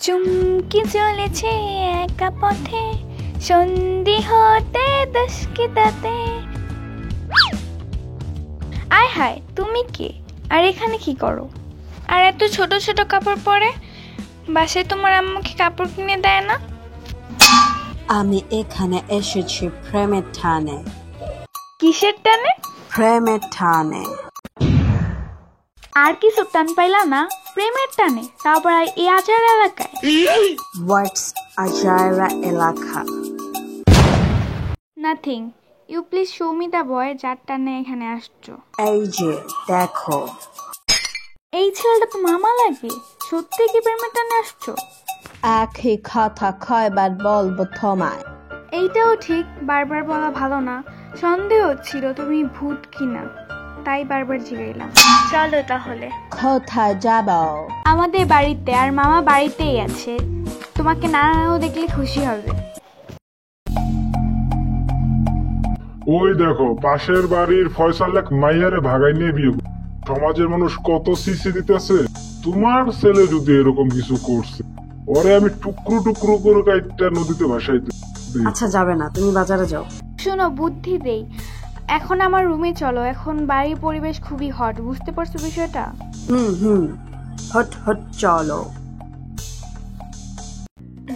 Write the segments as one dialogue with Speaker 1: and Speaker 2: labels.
Speaker 1: চুমকি চলেছে একা পথে, সন্ধি হতে দশকিতাতে। আয় হায়, তুমি কে? আর এখানে কি করো? আর এত ছোট ছোট কাপড় পরে? বাসায় তোমার আম্মু কি কাপড় কিনে দেয় না?
Speaker 2: আমি এখানে এসেছি প্রেমের টানে।
Speaker 1: কিসের টানে?
Speaker 2: প্রেমের টানে।
Speaker 1: আর কিছু টান পাইলা না? প্রেমের টানে, তারপর এই আচার এলাকায়।
Speaker 2: হোয়াটস আজারা এলাকা?
Speaker 1: Nothing. You please show me the boy যার টানে এখানে আসছো।
Speaker 2: এই যে দেখো।
Speaker 1: এই ছেলেটা তো মামা লাগে। সত্যি কি প্রেমের টানে আসছো?
Speaker 2: একই কথা কয়বার বলবো তোমায়?
Speaker 1: এইটাও ঠিক, বারবার বলা ভালো না। সন্দেহ হচ্ছিল তুমি ভূত কিনা, তাই বারবার জিগাইলাম। চলো তাহলে।
Speaker 2: কোথায় যাব?
Speaker 1: আমাদের বাড়িতে, আর মামা বাড়িতেই আছে। তোমাকে নানাও দেখলে খুশি হবে।
Speaker 3: ওই দেখো, পাশের বাড়ির ফয়সাল এক মাইয়ারে ভাগাই নিয়ে বিয়ে। সমাজের মানুষ কত সিসি দিতেছে। তোমার ছেলে যদি এরকম কিছু করছে, ওরে আমি টুকরো টুকরো করে কাইটটা নদীতে ভাসাই দিই।
Speaker 2: আচ্ছা যাবে না, তুমি বাজারে যাও।
Speaker 1: শোনো, বুদ্ধি দেই। এখন আমার রুমে চলো, এখন বাড়ির পরিবেশ খুবই হট, বুঝতে পারছো বিষয়টা?
Speaker 2: হুম হট হট চলো।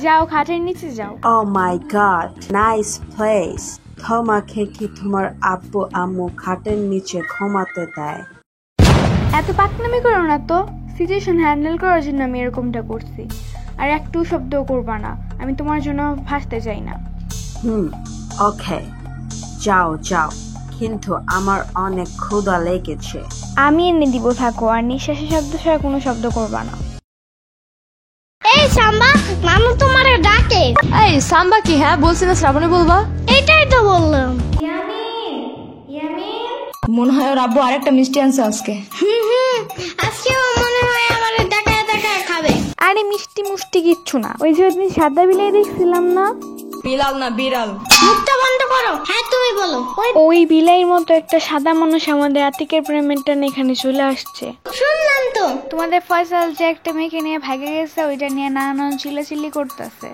Speaker 1: যাও, খাটের নিচে যাও।
Speaker 2: ও মাই গড, নাইস প্লেস। তোমাকে কি তোমার আব্বু আম্মু খাটের নিচে ঘুমাতে দেয়?
Speaker 1: এত পাকনামি করো না তো। সিচুয়েশন হ্যান্ডেল করার জন্য আমি এরকমটা করছি। আর একটু শব্দও করবা না, আমি তোমার জন্য ভাসতে চাই না।
Speaker 2: ওকে, যাও যাও, কিন্তু আমার অনেক ক্ষুধা লেগেছে।
Speaker 1: আমি এনে দিব, থাকো। আর নিঃশ্বাসের শব্দ ছাড়া কোনো শব্দ করবা না।
Speaker 4: এই সাম্বা, মামু তোমারে ডাকে।
Speaker 5: এই সাম্বা কি? হ্যাঁ বলছি না শ্রাবণী বলবা?
Speaker 4: এটাই তো বললাম।
Speaker 5: মনে হয় ওর আব্বু আরেকটা মিষ্টি আনছে আজকে।
Speaker 4: আজকেও মনে হয় আমারে ডাকায় ডাকায় খাবে।
Speaker 1: আরে মিষ্টি মুষ্টি কিচ্ছু না। ওই যে ওইদিন সাদা বিলাই দেখছিলাম না?
Speaker 5: বিলাল না বিড়াল।
Speaker 4: মুখটা বন্ধ করো। হ্যাঁ তুমি বলো।
Speaker 1: ওই বিলাইয়ের মতো একটা সাদা মানুষ আমাদের আতিকের প্রেমের টানে এখানে চলে আসছে।
Speaker 4: শুনলাম তো।
Speaker 1: তোমাদের ফয়সাল যে একটা মেয়েকে নিয়ে ভাগে গেছে, ওইটা নিয়ে নানান চিল্লাচিল্লি করতেছে।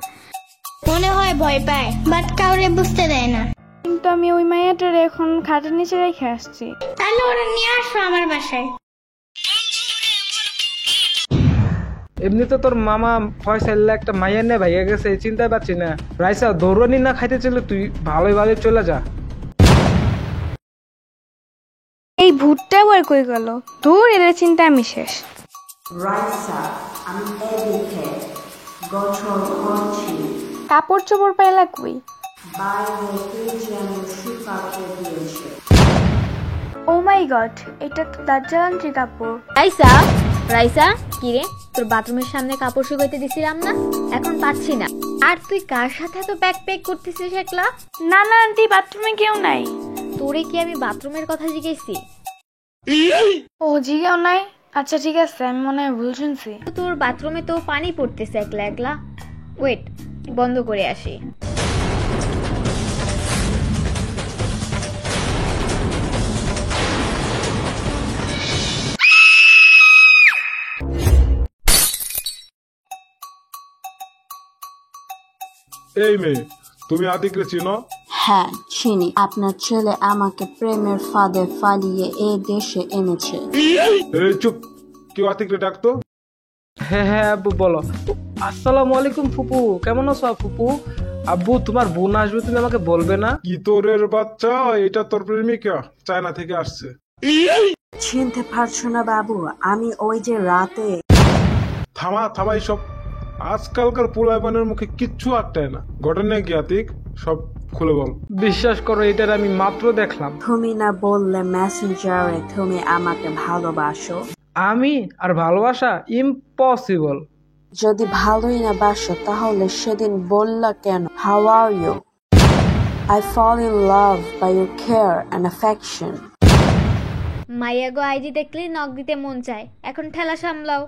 Speaker 4: মনে হয় ভয় পায়, বাট কাউরে বুঝতে দেয় না।
Speaker 1: কিন্তু আমি ওই মাইয়াটারে এখন খাটের নিচে রেখে আসছি।
Speaker 4: তাহলে ওরা নিয়ে আসো আমার বাসায়।
Speaker 6: এমনিতে তোর মামা ফয়সাল একটা মাইয়া নিয়ে ভাইয়া গেছে, এই চিন্তায় পাচ্ছি না। রাইসা দৌড়ানি না খাইতে চলে, তুই ভালোই ভালোই চলে যা।
Speaker 1: এই ভূতটা আবার কই গেল? ধুর, এদের চিন্তা আমি শেষ।
Speaker 2: রাইসা, আমি এদিকে গোসল করছি।
Speaker 1: কাপড় চোপড় পাইলা কই?
Speaker 2: বাইরে কে যেন শুকাতে দিয়েছে।
Speaker 1: ও মাই গড, এটা তো দাজ্জালান্ত্রী কাপড়।
Speaker 5: রাইসা, রাইসা কি রে? তোর বাথরুমের সামনে কাপড় শুকাইতে দিছিলাম না, এখন পাচ্ছি না। আর তুই কার সাথে এত প্যাক প্যাক করতেছিস একলা?
Speaker 1: না না আন্টি, বাথরুমে কেউ নাই।
Speaker 5: তোরে কি আমি বাথরুমের কথা জিজ্ঞেসি?
Speaker 1: ও জিগাও নাই? আচ্ছা ঠিক আছে, আমি মনে হয় ভুল শুনছি।
Speaker 5: তোর বাথরুমে তো পানি পড়তেছে একলা একলা। ওয়েট, বন্ধ করে আসি।
Speaker 3: এই মেয়ে, তুমি আতিকরে চিনো?
Speaker 2: হ্যাঁ চিনি। আপনার ছেলে আমাকে প্রেমের ফাঁদে ফালিয়ে এ দেশে এনেছে।
Speaker 3: এই চুপ, কেউ আতিকরে ডাকতো?
Speaker 6: হ্যাঁ হ্যাঁ আব্বু বলো। আসসালামু আলাইকুম ফুপু, কেমন আছো ফুপু? আব্বু তোমার বোন আসবে, তুমি আমাকে বলবে না?
Speaker 3: কি তোরের বাচ্চা, এটা তোর প্রেমিকা, চায়না থেকে আসছে।
Speaker 2: চিনতে পারছো না বাবু? আমি ওই যে রাতে।
Speaker 3: থামা এইসব। আজকালকার পোলাপানের মুখে কিচ্ছু আটটায় না। ঘটনা কি আতিক, সব খুলে বল।
Speaker 6: বিশ্বাস করো, এটার আমি মাত্র দেখলাম।
Speaker 2: তুমি না বললে মেসেঞ্জারে তুমি আমাকে ভালোবাসো?
Speaker 6: আমি আর ভালোবাসা ইম্পসিবল।
Speaker 2: যদি ভালোই না বাসো তাহলে সেদিন বললা কেন how are you? I fall in love by your care and affection.
Speaker 5: মাইয়াগো আইজি দেখলেই নখ দিতে মন চায়, এখন ঠেলা সামলাও।